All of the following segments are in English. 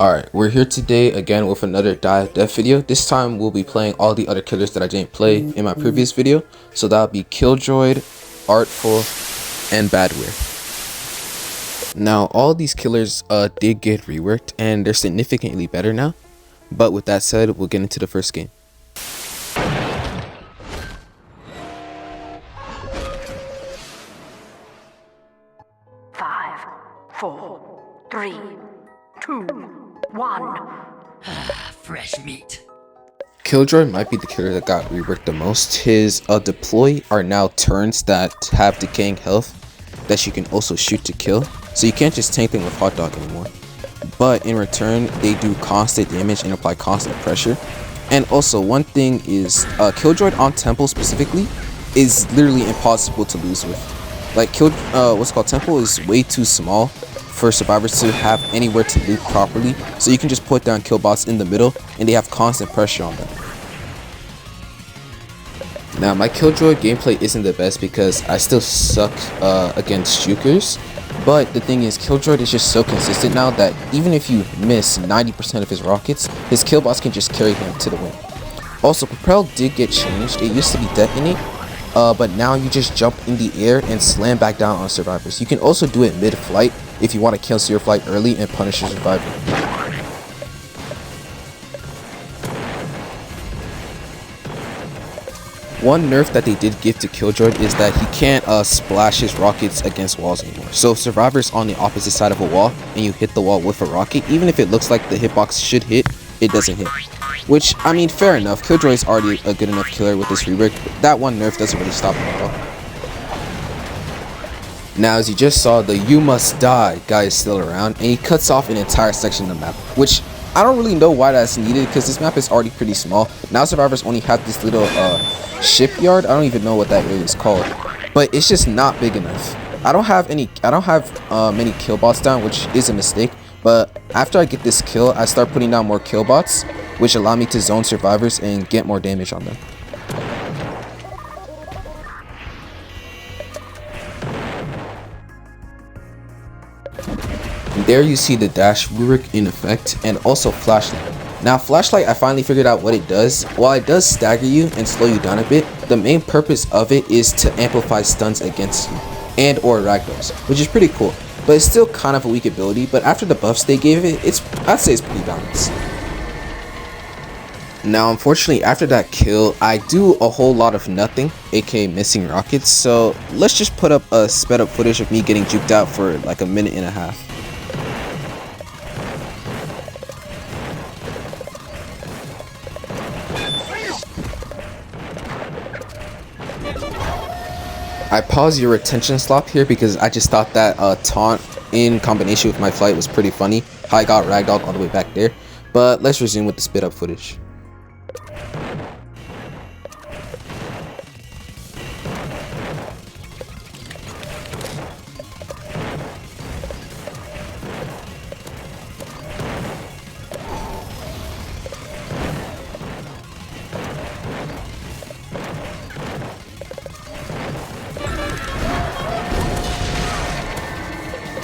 Alright, we're here today again with another Die of Death video. This time we'll be playing all the other killers that I didn't play in my previous video. So that'll be Killjoy, Artful, and Badwear. Now all these killers did get reworked and they're significantly better now. But with that said, we'll get into the first game. Five, four, three, two, one. Fresh meat. Killjoy might be the killer that got reworked the most. His deploy are now turns that have decaying health that you can also shoot to kill. So you can't just tank them with Hot Dog anymore. But in return, they do constant damage and apply constant pressure. And also, one thing is, Killjoy on Temple specifically is literally impossible to lose with. Like, Temple is way too small for survivors to have anywhere to loot properly. So you can just put down kill bots in the middle and they have constant pressure on them. Now, my Killjoy gameplay isn't the best because I still suck against jukers. But the thing is, Killjoy is just so consistent now that even if you miss 90% of his rockets, his kill bots can just carry him to the win. Also, Propel did get changed. It used to be Detonate, but now you just jump in the air and slam back down on survivors. You can also do it mid-flight if you want to cancel your flight early and punish your survivor. One nerf that they did give to Killjoy is that he can't splash his rockets against walls anymore. So if survivors on the opposite side of a wall and you hit the wall with a rocket, even if it looks like the hitbox should hit, it doesn't hit. Which, I mean, fair enough. Killjoy is already a good enough killer with this rework, but that one nerf doesn't really stop him at all. Now, as you just saw, the "you must die" guy is still around, and he cuts off an entire section of the map, which I don't really know why that's needed because this map is already pretty small. Now survivors only have this little shipyard. I don't even know what that area is called, but it's just not big enough. I don't have many kill bots down, which is a mistake. But after I get this kill, I start putting down more kill bots, which allow me to zone survivors and get more damage on them. And there you see the dash rework in effect, and also flashlight. Now flashlight, I finally figured out what it does. While it does stagger you and slow you down a bit, the main purpose of it is to amplify stuns against you and or ragdolls, which is pretty cool. But it's still kind of a weak ability, but after the buffs they gave it, I'd say it's pretty balanced. Now unfortunately after that kill, I do a whole lot of nothing, aka missing rockets, so let's just put up a sped up footage of me getting juked out for like a minute and a half. I paused your retention slop here because I just thought that taunt in combination with my flight was pretty funny. How I got ragdolled all the way back there. But let's resume with the spit up footage.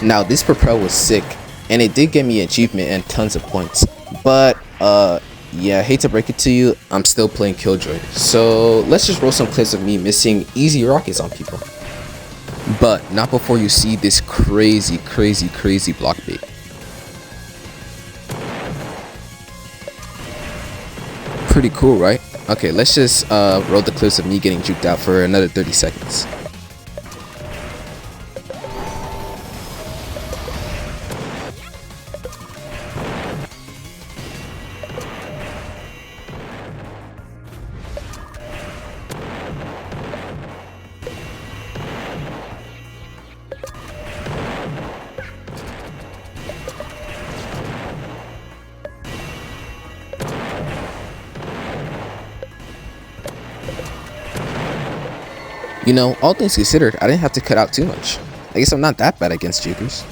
Now this Propel was sick, and it did get me achievement and tons of points, but yeah, I hate to break it to you, I'm still playing Killjoy. So let's just roll some clips of me missing easy rockets on people. But not before you see this crazy block bait. Pretty cool, right? Okay, let's just roll the clips of me getting juked out for another 30 seconds. You know, all things considered, I didn't have to cut out too much. I guess I'm not that bad against jukers.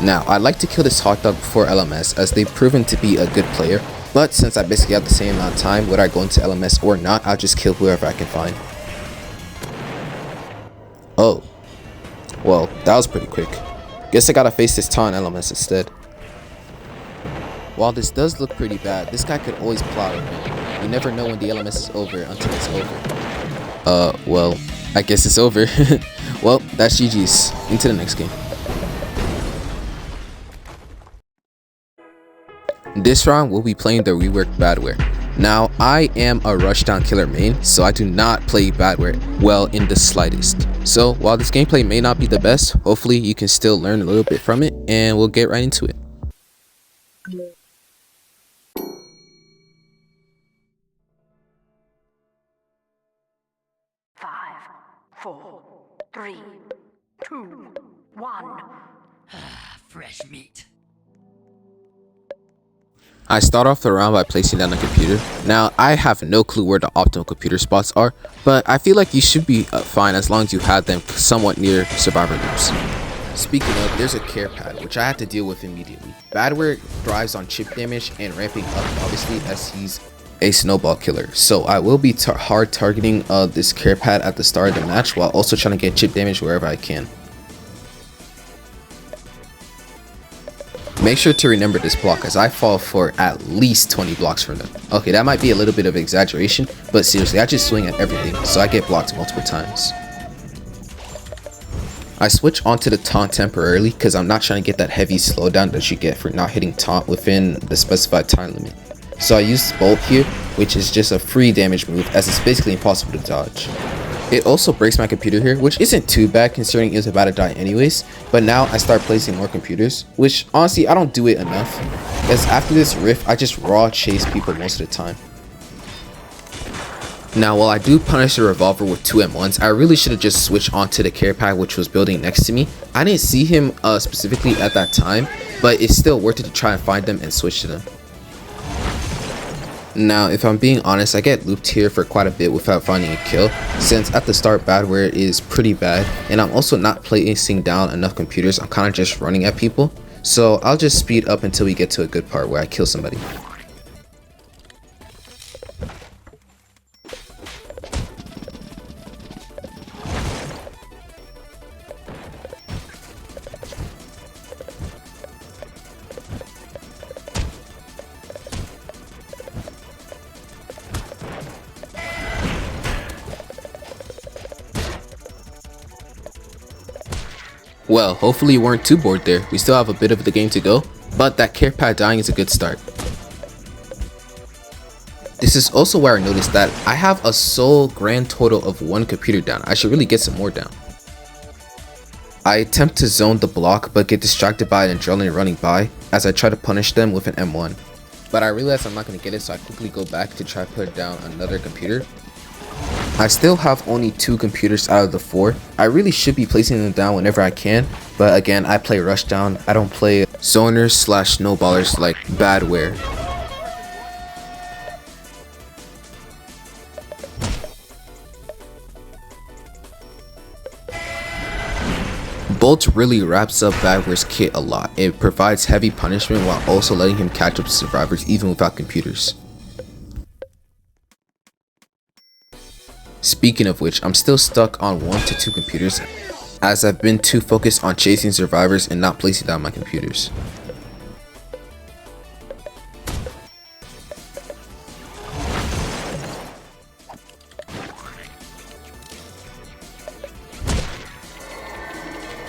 Now, I'd like to kill this hot dog before LMS as they've proven to be a good player, but since I basically have the same amount of time, whether I go into LMS or not, I'll just kill whoever I can find. Oh, Well, that was pretty quick. Guess I gotta face this taunt LMS instead. While this does look pretty bad, this guy could always plow it. You never know when the LMS is over until it's over. Well, I guess it's over. Well, that's GG's. Into the next game. This round, we'll be playing the reworked Badware. Now, I am a rushdown killer main, so I do not play Badware well in the slightest. So, while this gameplay may not be the best, hopefully you can still learn a little bit from it, and we'll get right into it. Five, four, three, two, one. Fresh meat. I start off the round by placing down a computer. Now, I have no clue where the optimal computer spots are, but I feel like you should be fine as long as you have them somewhat near survivor loops. Speaking of, there's a care pad, which I had to deal with immediately. Badware thrives on chip damage and ramping up, obviously, as he's a snowball killer. So I will be hard targeting this care pad at the start of the match while also trying to get chip damage wherever I can. Make sure to remember this block as I fall for at least 20 blocks from them. Okay, that might be a little bit of exaggeration, but seriously, I just swing at everything, so I get blocked multiple times. I switch onto the taunt temporarily because I'm not trying to get that heavy slowdown that you get for not hitting taunt within the specified time limit. So I use Bolt here, which is just a free damage move as it's basically impossible to dodge. It also breaks my computer here, which isn't too bad considering it was about to die anyways, but now I start placing more computers, which honestly I don't do it enough, as after this rift I just raw chase people most of the time. Now while I do punish the revolver with 2 M1s, I really should have just switched onto the care pad which was building next to me. I didn't see him specifically at that time, but it's still worth it to try and find them and switch to them. Now, if I'm being honest, I get looped here for quite a bit without finding a kill, since at the start Badware is pretty bad, and I'm also not placing down enough computers. I'm kind of just running at people, so I'll just speed up until we get to a good part where I kill somebody. Well, hopefully you weren't too bored there. We still have a bit of the game to go, but that care pad dying is a good start. This is also where I noticed that I have a sole grand total of 1 computer down. I should really get some more down. I attempt to zone the block but get distracted by an adrenaline running by as I try to punish them with an M1. But I realize I'm not going to get it, so I quickly go back to try to put down another computer. I still have only 2 computers out of the 4. I really should be placing them down whenever I can, but again, I play rushdown. I don't play zoners / snowballers like Badware. Bolt really wraps up Badware's kit a lot. It provides heavy punishment while also letting him catch up to survivors even without computers. Speaking of which, I'm still stuck on 1 to 2 computers as I've been too focused on chasing survivors and not placing down my computers.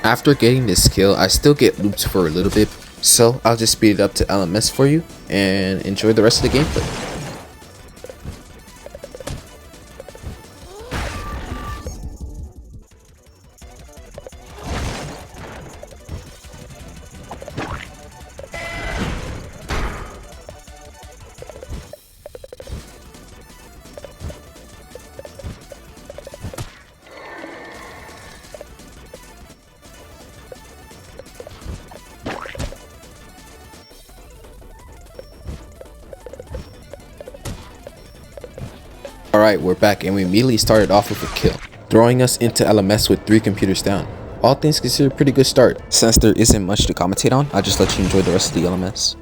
After getting this kill, I still get looped for a little bit, so I'll just speed it up to LMS for you and enjoy the rest of the gameplay. Alright, we're back and we immediately started off with a kill, throwing us into LMS with 3 computers down. All things considered, pretty good start. Since there isn't much to commentate on, I'll just let you enjoy the rest of the LMS.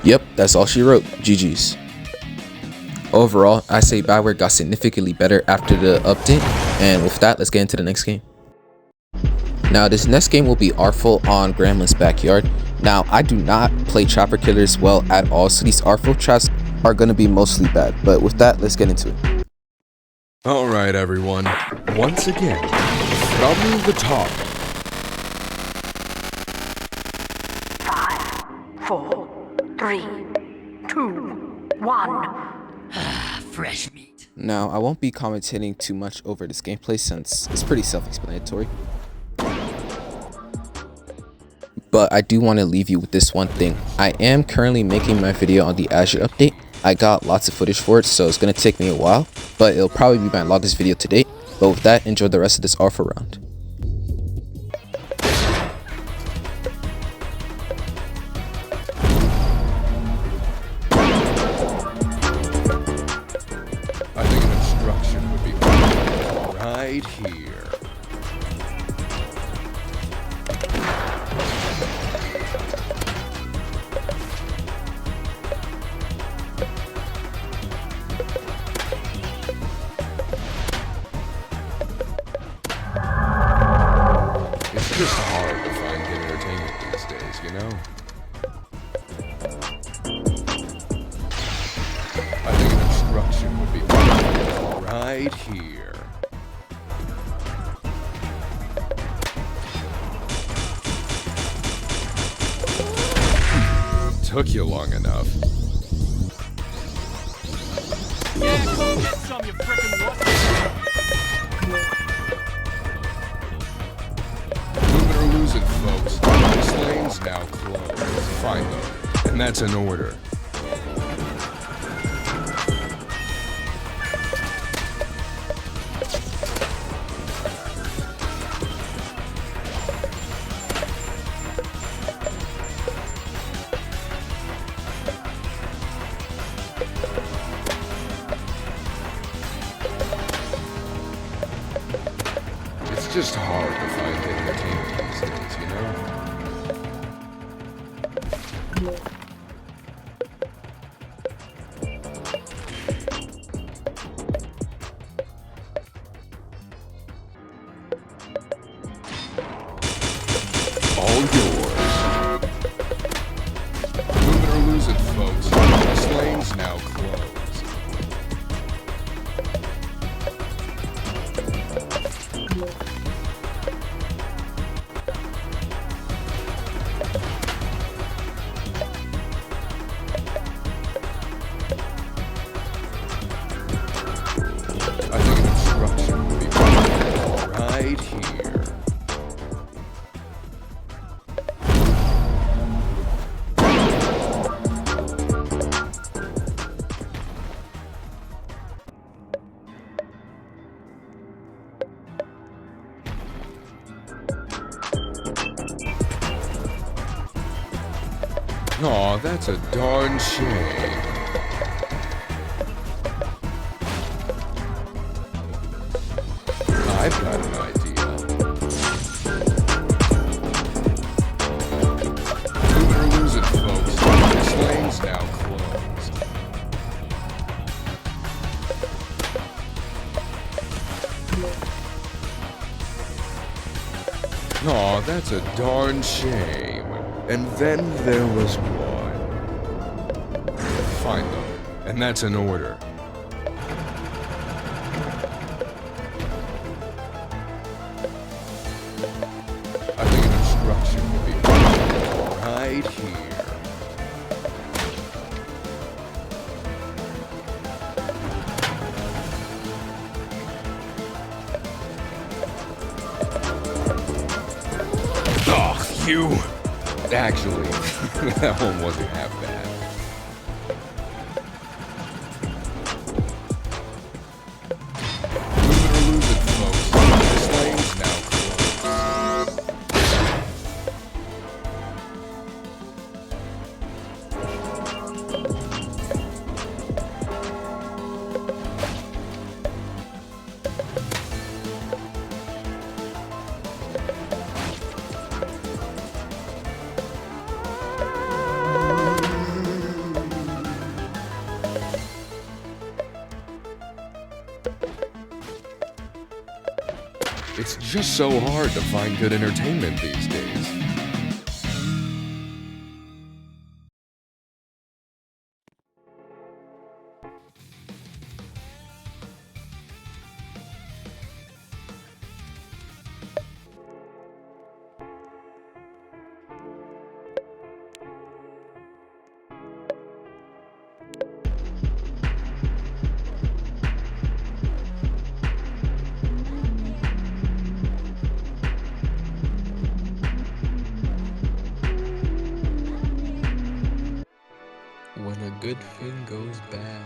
Yep, that's all she wrote. GG's. Overall, I say Bioware got significantly better after the update, and with that, let's get into the next game. Now, this next game will be Artful on Gremlin's Backyard. Now, I do not play Trapper Killers well at all, so these Artful traps are going to be mostly bad. But with that, let's get into it. Alright everyone, once again, from the top. 5, 4, 3, 2, 1. Fresh meat. Now, I won't be commentating too much over this gameplay since it's pretty self-explanatory. But I do want to leave you with this one thing. I am currently making my video on the Azure update. I got lots of footage for it, so it's going to take me a while, but it'll probably be my longest video to date. But with that, enjoy the rest of this Artful round. I think an obstruction would be right here. It's just hard to find good entertainment these days, you know? I think an obstruction would be right here. Took you long enough. Yeah, come get some, you frickin' what? Move it or lose it, folks. This lane's now closed. Fine though, and that's an order. It's just hard to find good entertainment these days, you know? All yours. Move it or lose it, folks. This lane's now closed. I think an obstruction would be right here. Aw, that's a darn shame. I've got an idea. Move it or lose it, folks. This lane's now closed. Aw, that's a darn shame. And then there was one. Fine though, and that's an order. I think an obstruction would be right here. Ugh, you. Actually, that one wasn't half bad. Move it or lose it, folks. This lane's now closed. It's just so hard to find good entertainment these days. When a good thing goes bad.